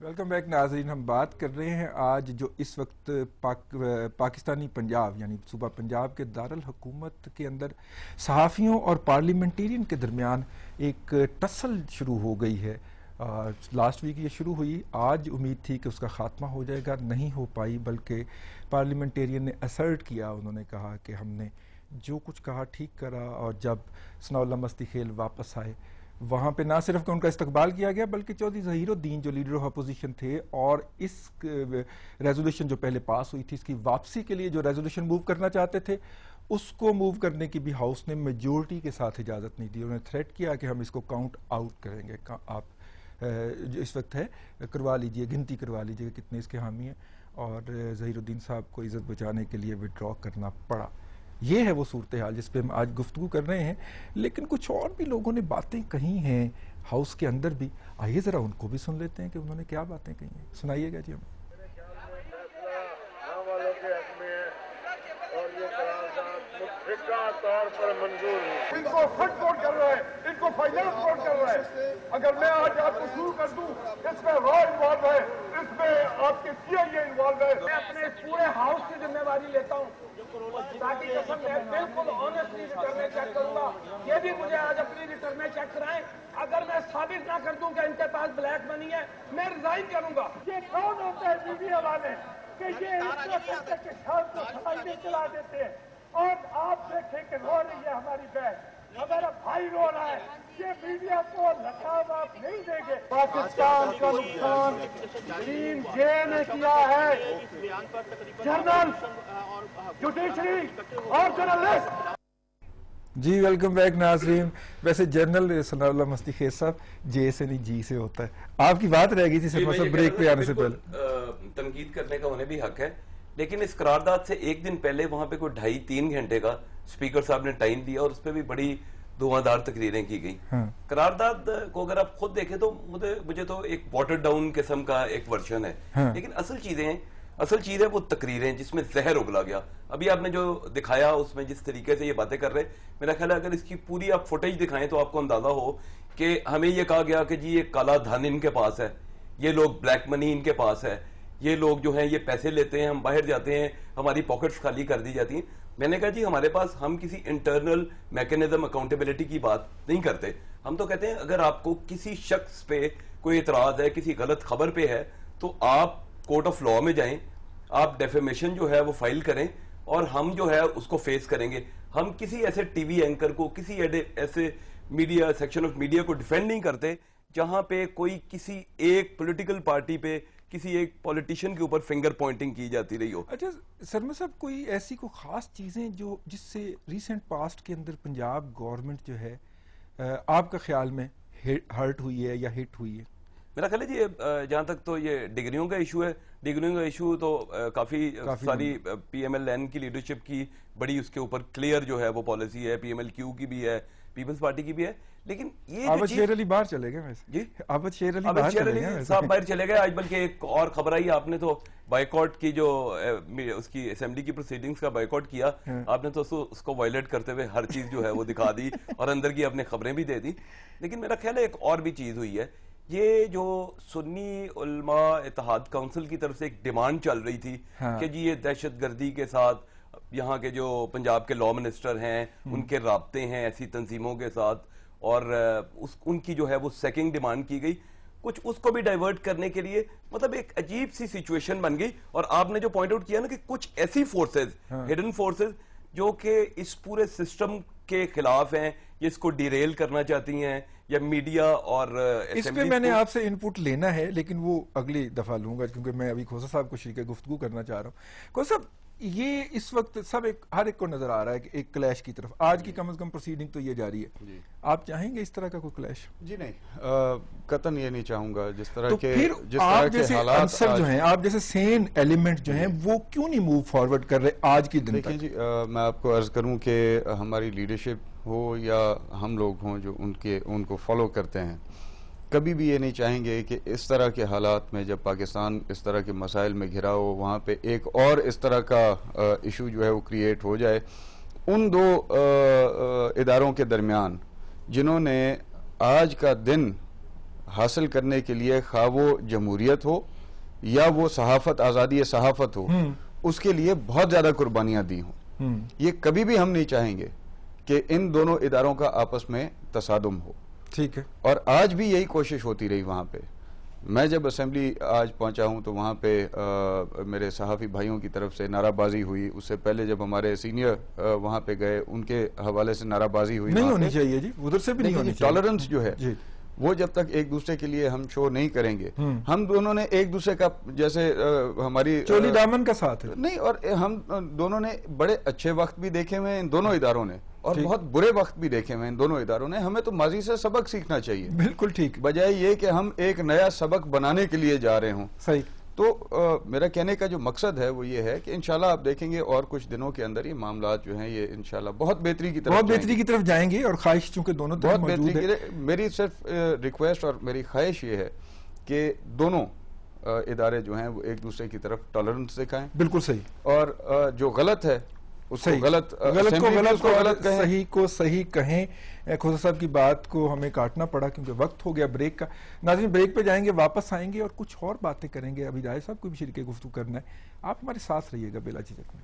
Welcome back ناظرین. ہم بات کر رہے ہیں آج جو اس وقت پاکستانی پنجاب یعنی صوبہ پنجاب کے دارالحکومت کے اندر صحافیوں اور پارلیمنٹیرین کے درمیان ایک ٹسل شروع ہو گئی ہے. لاسٹ ویک یہ شروع ہوئی. آج امید تھی کہ اس کا خاتمہ ہو جائے گا, نہیں ہو پائی, بلکہ پارلیمنٹیرین نے اسرٹ کیا. انہوں نے کہا کہ ہم نے جو کچھ کہا ٹھیک کرا, اور جب ثناء اللہ مستی خیل واپس آئے وہاں پہ نہ صرف کہ ان کا استقبال کیا گیا بلکہ چودھری ظہیر الدین جو لیڈر آف اپوزیشن تھے, اور اس ریزولوشن جو پہلے پاس ہوئی تھی اس کی واپسی کے لیے جو ریزولوشن موو کرنا چاہتے تھے اس کو موو کرنے کی بھی ہاؤس نے میجورٹی کے ساتھ اجازت نہیں دی. انہوں نے تھریٹ کیا کہ ہم اس کو کاؤنٹ آؤٹ کریں گے, آپ جو اس وقت ہے کروا لیجئے, گنتی کروا لیجئے کہ کتنے اس کے حامی ہیں. اور ظہیر الدین صاحب کو عزت بچانے کے لیے وڈرا کرنا پڑا. یہ ہے وہ صورتحال جس پہ ہم آج گفتگو کر رہے ہیں. لیکن کچھ اور بھی لوگوں نے باتیں کہی ہیں ہاؤس کے اندر بھی. آئیے ذرا ان کو بھی سن لیتے ہیں کہ انہوں نے کیا باتیں کہی ہیں. سنائیے گا جی ہم. طور پر منظور ہے, ان کو فرسٹ ووٹ کر رہا ہے, ان کو فائنل ووٹ کر رہا ہے. اگر میں آج آپ کو شروع کر دوں اس میں را انوالو ہے, اس میں آپ کے سی آئی اے انوالو ہے. میں اپنے پورے ہاؤس کی ذمہ داری لیتا ہوں تاکہ قسم میں بالکل آنیسٹلی ریٹرنیں چیک کروں گا. یہ بھی مجھے آج اپنی ریٹرنیں چیک کرائیں. اگر میں ثابت نہ کر دوں کہ ان کے پاس بلیک منی ہے میں ریزائن کروں گا. یہ کون ہوتا ہے میڈیا والے کہ یہ اس وقت تک شام کو سمجھنے چلا دیتے ہیں, اور آپ دیکھیں کہ رو رہی ہے ہماری بہن, ہمارا بھائی رو رہا ہے. یہ میڈیا کو لگام آپ نہیں دیں گے. پاکستان کا نقصان گرین جے نے کیا ہے, جنرل, جوڈیشری اور جرنلسٹ. جی ویلکم بیک ناظرین. ویسے جنرل ثناء اللہ مستی خیل صاحب جے سے نہیں جی سے ہوتا ہے. آپ کی بات رہ گئی تھی صرف بریک پہ آنے سے پہلے. تنقید کرنے کا انہیں بھی حق ہے, لیکن اس قرارداد سے ایک دن پہلے وہاں پہ کوئی 2.5-3 گھنٹے کا اسپیکر صاحب نے ٹائم دیا اور اس پہ بھی بڑی دھواندار تقریریں کی گئی. قرارداد کو اگر آپ خود دیکھیں تو مجھے تو ایک واٹر ڈاؤن قسم کا ایک ورژن ہے, لیکن اصل چیز ہے وہ تقریریں جس میں زہر اگلا گیا. ابھی آپ نے جو دکھایا اس میں جس طریقے سے یہ باتیں کر رہے, میرا خیال ہے اگر اس کی پوری آپ فوٹیج دکھائیں تو آپ کو اندازہ ہو کہ ہمیں یہ کہا گیا کہ جی یہ کالا دھن ان کے پاس ہے, یہ لوگ بلیک منی ان کے پاس ہے, یہ لوگ جو ہیں یہ پیسے لیتے ہیں, ہم باہر جاتے ہیں ہماری پاکٹس خالی کر دی جاتی ہیں. میں نے کہا جی ہمارے پاس, ہم کسی انٹرنل میکینزم اکاؤنٹیبلٹی کی بات نہیں کرتے. ہم تو کہتے ہیں اگر آپ کو کسی شخص پہ کوئی اعتراض ہے, کسی غلط خبر پہ ہے, تو آپ کورٹ آف لاء میں جائیں, آپ ڈیفیمیشن جو ہے وہ فائل کریں, اور ہم جو ہے اس کو فیس کریں گے. ہم کسی ایسے ٹی وی اینکر کو, کسی ایسے میڈیا سیکشن آف میڈیا کو ڈیفینڈ نہیں کرتے جہاں پہ کوئی کسی ایک پولیٹیکل پارٹی پہ, کسی ایک پولیٹیشین کے اوپر فنگر پوائنٹنگ کی جاتی رہی ہو. اچھا سرما صاحب, کوئی ایسی کوئی خاص چیزیں جو جس سے ریسنٹ پاسٹ کے اندر پنجاب گورنمنٹ جو ہے آپ کا خیال میں ہرٹ ہوئی ہے یا ہٹ ہوئی ہے؟ میرا خیال ہے جی جہاں تک تو یہ ڈگریوں کا ایشو ہے, ڈگریوں کا ایشو تو کافی ساری پی ایم ایل این کی لیڈرشپ کی بڑی اس کے اوپر کلیئر جو ہے وہ پالیسی ہے, پی ایم ایل کیو کی بھی ہے, پیپلز پارٹی کی بھی ہے. لیکن یہ عابد شیر علی باہر چلے گئے ویسے. جی عابد شیر علی صاحب باہر چلے گئے آج. بلکہ ایک اور خبر آئی, آپ نے تو بائیکاٹ کی جو اس کی اسمبلی کی پروسیڈنگز کا بائیکاٹ کیا, آپ نے تو اس کو وائلیٹ کرتے ہوئے ہر چیز جو ہے وہ دکھا دی اور اندر کی اپنے خبریں بھی دے دی. لیکن میرا خیال ہے ایک اور بھی چیز ہوئی ہے. یہ جو سنی علماء اتحاد کونسل کی طرف سے ایک ڈیمانڈ چل رہی تھی کہ جی یہ دہشت گردی کے ساتھ یہاں کے جو پنجاب کے لا منسٹر ہیں ان کے رابطے ہیں ایسی تنظیموں کے ساتھ, اور ان کی جو ہے وہ سیکنڈ ڈیمانڈ کی گئی. کچھ اس کو بھی ڈائیورٹ کرنے کے لیے مطلب ایک عجیب سی سچویشن بن گئی. اور آپ نے جو پوائنٹ آؤٹ کیا نا کہ کچھ ایسی فورسز, ہڈن فورسز جو کہ اس پورے سسٹم کے خلاف ہیں, یہ اس کو ڈیریل کرنا چاہتی ہیں, یا میڈیا اور اس پہ میں نے آپ سے انپٹ لینا ہے لیکن وہ اگلی دفعہ لوں گا کیونکہ میں ابھی کھوسا صاحب کو شریک گفتگو کرنا چاہ رہا ہوں. کھوسا صاحب, یہ اس وقت سب ہر ایک کو نظر آ رہا ہے کہ ایک کلیش کی طرف. آج کی کم از کم پروسیڈنگ تو یہ جاری ہے. آپ چاہیں گے اس طرح کا کوئی کلیش؟ جی نہیں, قطعاً یہ نہیں چاہوں گا. جس طرح کے آپ جیسے عنصر جو ہیں, آپ جیسے سین ایلیمنٹ جو ہیں, وہ کیوں نہیں موو فارورڈ کر رہے آج کی دن تک؟ جی میں آپ کو عرض کروں کہ ہماری لیڈرشپ ہو یا ہم لوگ ہوں جو ان کو فالو کرتے ہیں, کبھی بھی یہ نہیں چاہیں گے کہ اس طرح کے حالات میں جب پاکستان اس طرح کے مسائل میں گھرا ہو, وہاں پہ ایک اور اس طرح کا ایشو جو ہے وہ کریٹ ہو جائے. ان دو اداروں کے درمیان جنہوں نے آج کا دن حاصل کرنے کے لیے خواہ وہ جمہوریت ہو یا وہ صحافت، آزادی صحافت ہو، اس کے لیے بہت زیادہ قربانیاں دی ہوں. یہ کبھی بھی ہم نہیں چاہیں گے کہ ان دونوں اداروں کا آپس میں تصادم ہو. ٹھیک ہے. اور آج بھی یہی کوشش ہوتی رہی. وہاں پہ میں جب اسمبلی آج پہنچا ہوں تو وہاں پہ میرے صحافی بھائیوں کی طرف سے نعرہ بازی ہوئی. اس سے پہلے جب ہمارے سینئر وہاں پہ گئے ان کے حوالے سے نعرہ بازی ہوئی. نہیں ہونی چاہیے جی، ادھر سے بھی نہیں ہونی چاہیے. ٹالرنس جو ہے وہ جب تک ایک دوسرے کے لیے ہم شو نہیں کریں گے، ہم دونوں نے ایک دوسرے کا جیسے ہماری چولی دامن کا ساتھ ہے نہیں، اور ہم دونوں نے بڑے اچھے وقت بھی دیکھے ہوئے ان دونوں اداروں نے اور بہت برے وقت بھی دیکھے ہوئے ان دونوں اداروں نے. ہمیں تو ماضی سے سبق سیکھنا چاہیے. بالکل ٹھیک. بجائے یہ کہ ہم ایک نیا سبق بنانے کے لیے جا رہے ہوں. صحیح. تو میرا کہنے کا جو مقصد ہے وہ یہ ہے کہ انشاءاللہ آپ دیکھیں گے اور کچھ دنوں کے اندر یہ معاملات جو ہیں یہ انشاءاللہ بہت بہتری کی طرف جائیں گے اور خواہش چونکہ دونوں طرف موجود ہے. میری صرف ریکویسٹ اور میری خواہش یہ ہے کہ دونوں ادارے جو ہیں وہ ایک دوسرے کی طرف ٹالرنس دکھائیں. بالکل صحیح. اور جو غلط ہے اس کو غلط کہیں، صحیح کو صحیح کہیں. کھوسا صاحب کی بات کو ہمیں کاٹنا پڑا کیونکہ وقت ہو گیا بریک کا. ناظرین بریک پہ جائیں گے، واپس آئیں گے اور کچھ اور باتیں کریں گے. ابھی رائے صاحب کو بھی شریک گفتگو کرنا ہے. آپ ہمارے ساتھ رہیے گا بلا جھجک میں.